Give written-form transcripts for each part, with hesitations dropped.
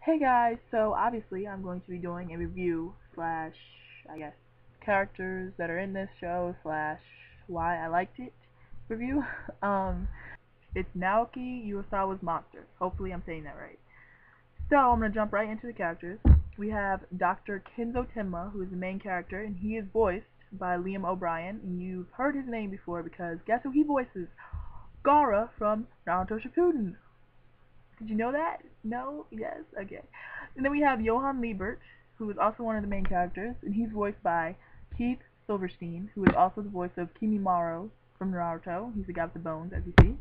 Hey guys, so obviously I'm going to be doing a review slash, I guess, characters that are in this show slash why I liked it review. Um, it's Naoki Urasawa's Monster. Hopefully I'm saying that right. So I'm going to jump right into the characters. We have Dr. Kenzo Tenma, who is the main character, and he is voiced by Liam O'Brien. And you've heard his name before because guess who he voices? Gaara from Naruto Shippuden. Did you know that? No? Yes? Okay. And then we have Johann Liebert, who is also one of the main characters, and he's voiced by Keith Silverstein, who is also the voice of Kimimaro from Naruto. He's the guy with the bones, as you see.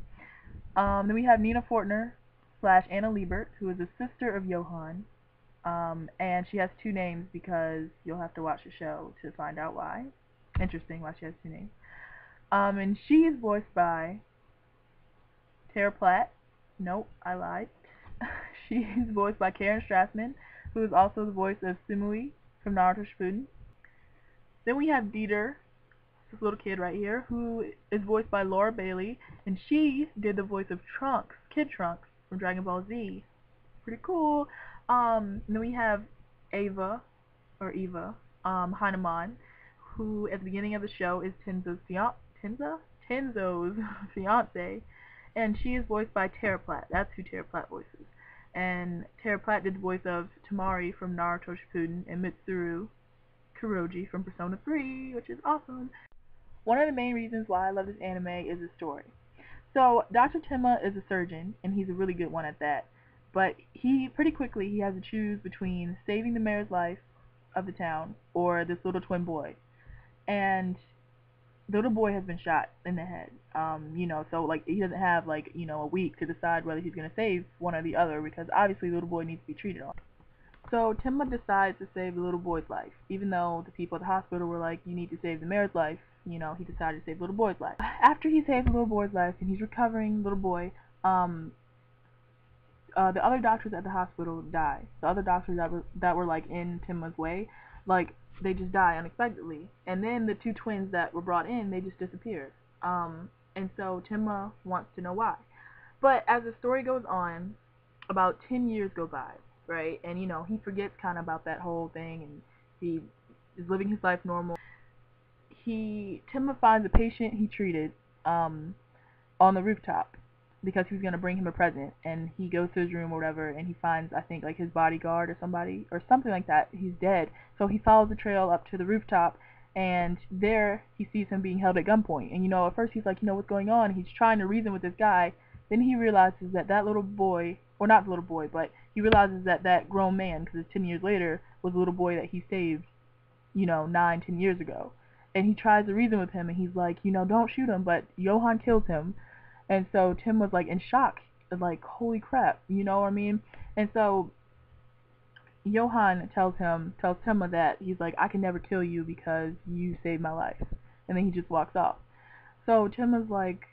Then we have Nina Fortner slash Anna Liebert, who is the sister of Johann. And she has two names because you'll have to watch the show to find out why. Interesting why she has two names. And she is voiced by Tara Platt. Nope, I lied. She's voiced by Karen Strassman, who is also the voice of Sumui from Naruto Shippuden. Then we have Dieter, this little kid right here, who is voiced by Laura Bailey, and she did the voice of Trunks, Kid Trunks, from Dragon Ball Z. Pretty cool. Then we have Eva, or Eva, Heinemann, who at the beginning of the show is Tenzo's fiance, and she is voiced by Tara Platt. That's who Tara Platt voices. And Tara Platt did the voice of Tamari from Naruto Shippuden and Mitsuru Kuroji from Persona 3, which is awesome. One of the main reasons why I love this anime is the story. So Dr. Tenma is a surgeon, and he's a really good one at that. But pretty quickly he has to choose between saving the mayor's life of the town or this little twin boy. And the little boy has been shot in the head. So like he doesn't have like, a week to decide whether he's gonna save one or the other because obviously the little boy needs to be treated on. So Timma decides to save the little boy's life. Even though the people at the hospital were like, you need to save the mayor's life, he decided to save the little boy's life. After he saves the little boy's life and he's recovering, little boy, the other doctors at the hospital die. The other doctors that were like in Timma's way, like they just die unexpectedly. And then the two twins that were brought in, they just disappeared. And so Timma wants to know why. But as the story goes on, about 10 years go by, right? And he forgets kind of about that whole thing, and he is living his life normal. Timma finds a patient he treated on the rooftop because he was gonna bring him a present, and he goes to his room or whatever, and he finds, I think, like his bodyguard or somebody or something like that. He's dead. So he follows the trail up to the rooftop, and there he sees him being held at gunpoint. And at first he's like, what's going on? He's trying to reason with this guy. Then he realizes that that little boy, or not the little boy, but he realizes that that grown man, because it's 10 years later, was the little boy that he saved, 9, 10 years ago. And he tries to reason with him, and he's like, don't shoot him, but Johann kills him. And so Tim was like in shock, like, holy crap, you know what I mean? And so Johann tells Timma that he's like, I can never kill you because you saved my life. And then he just walks off. So Timma's like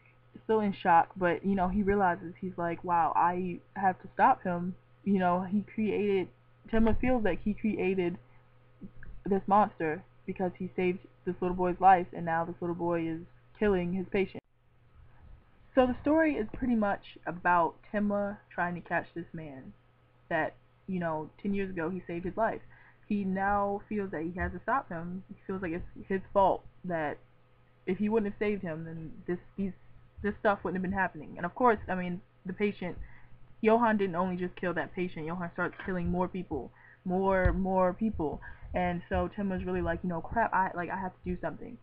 still in shock, but he realizes, he's like, wow, I have to stop him. Timma feels like he created this monster because he saved this little boy's life, and now this little boy is killing his patient. So the story is pretty much about Timma trying to catch this man that, 10 years ago he saved his life. He now feels that he has to stop him. He feels like it's his fault, that if he wouldn't have saved him, then this stuff wouldn't have been happening. And of course, I mean, the patient, Johann didn't only just kill that patient. Johann starts killing more people, more people. And so Timma's really like, crap, I have to do something.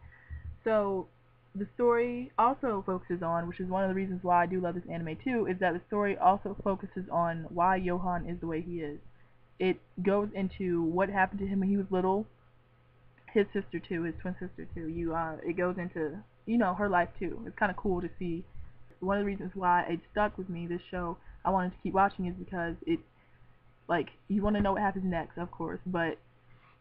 So the story also focuses on, which is one of the reasons why I do love this anime too, is that the story also focuses on why Johann is the way he is. It goes into what happened to him when he was little, his sister too, his twin sister too. It goes into, her life too. It's kind of cool to see. One of the reasons why it stuck with me, this show, I wanted to keep watching, is because you want to know what happens next, of course, but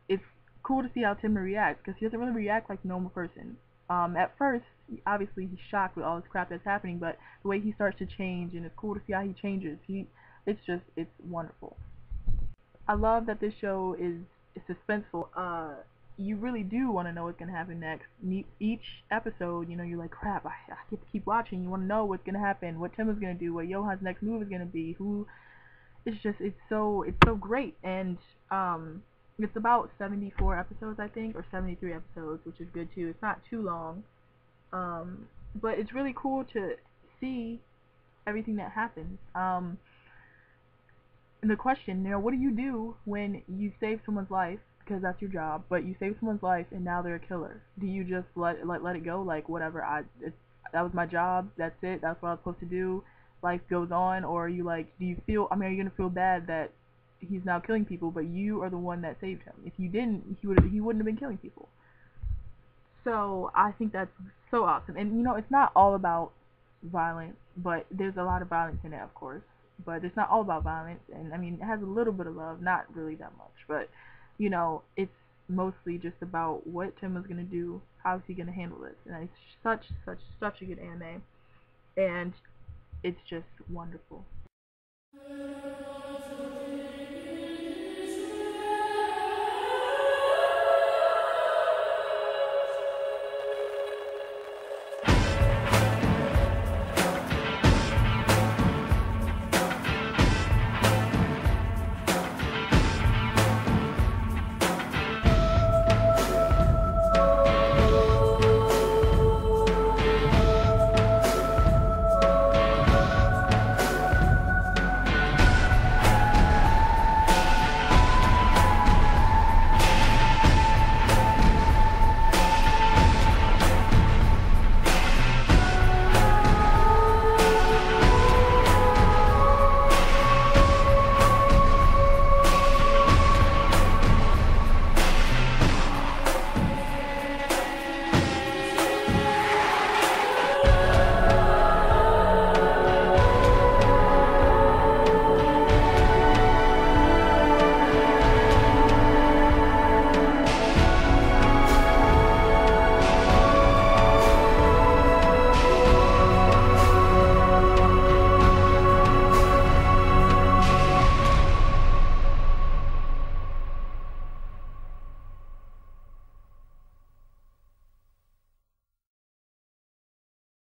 it's cool to see how Timma reacts, because he doesn't really react like a normal person. At first, obviously he's shocked with all this crap that's happening, but the way he starts to change, and it's cool to see how he changes. It's wonderful. I love that this show is suspenseful. You really do want to know what's gonna happen next. Each episode, you're like, crap, I get to keep watching. You want to know what's gonna happen, what Timma's gonna do, what Johann's next move is gonna be, who it's so great. And it's about 74 episodes, I think, or 73 episodes, which is good too. It's not too long. Um, but it's really cool to see everything that happens. And the question, what do you do when you save someone's life because that's your job, but you save someone's life and now they're a killer? Do you just let it go, like whatever, that was my job, that's it, that's what I was supposed to do, life goes on? Or are you like, do you feel, I mean, are you gonna feel bad that he's now killing people, but you are the one that saved him? If you didn't, he wouldn't have been killing people. So I think that's so awesome. And it's not all about violence, but there's a lot of violence in it, of course. But it's not all about violence, and I mean, it has a little bit of love, not really that much, but it's mostly just about what Tim is gonna do, how is he gonna handle this, and it's such a good anime, and it's just wonderful.